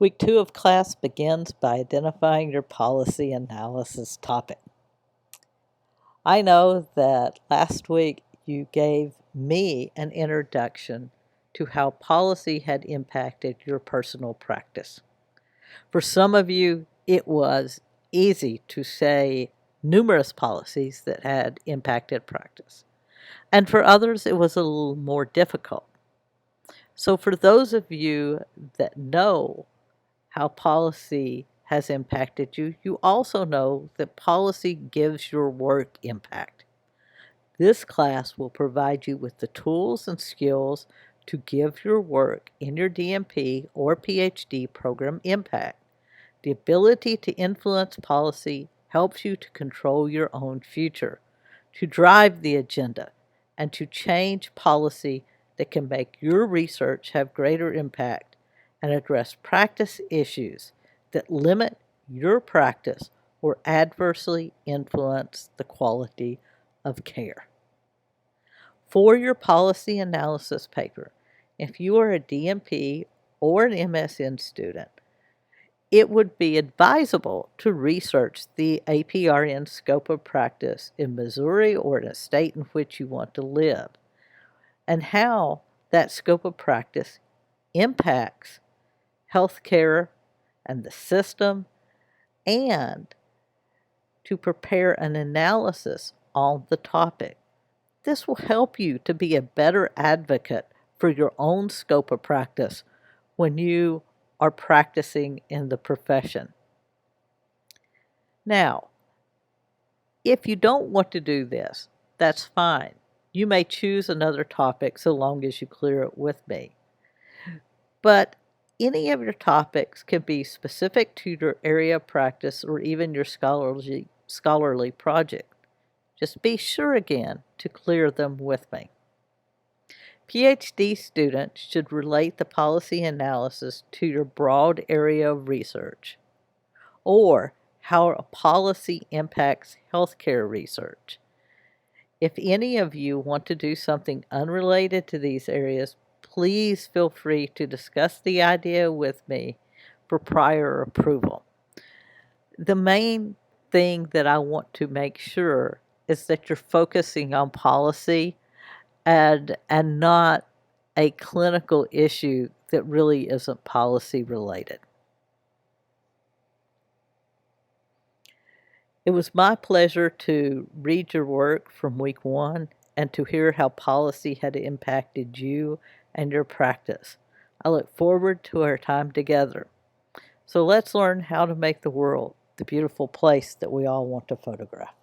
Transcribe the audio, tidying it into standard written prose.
Week 2 of class begins by identifying your policy analysis topic. I know that last week you gave me an introduction to how policy had impacted your personal practice. For some of you, it was easy to say numerous policies that had impacted practice. And for others, it was a little more difficult. So for those of you that know how policy has impacted you, you also know that policy gives your work impact. This class will provide you with the tools and skills to give your work in your DMP or PhD program impact. The ability to influence policy helps you to control your own future, to drive the agenda, and to change policy that can make your research have greater impact and address practice issues that limit your practice or adversely influence the quality of care. For your policy analysis paper, if you are a DMP or an MSN student, it would be advisable to research the APRN scope of practice in Missouri or in a state in which you want to live, and how that scope of practice impacts healthcare and the system, and to prepare an analysis on the topic. This will help you to be a better advocate for your own scope of practice when you are practicing in the profession. Now, if you don't want to do this, that's fine. You may choose another topic so long as you clear it with me. But any of your topics can be specific to your area of practice or even your scholarly project. Just be sure again to clear them with me. PhD students should relate the policy analysis to your broad area of research, or how a policy impacts healthcare research. If any of you want to do something unrelated to these areas, please feel free to discuss the idea with me for prior approval. The main thing that I want to make sure is that you're focusing on policy and not a clinical issue that really isn't policy related. It was my pleasure to read your work from week 1 and to hear how policy had impacted you and your practice. I look forward to our time together. So let's learn how to make the world the beautiful place that we all want to photograph.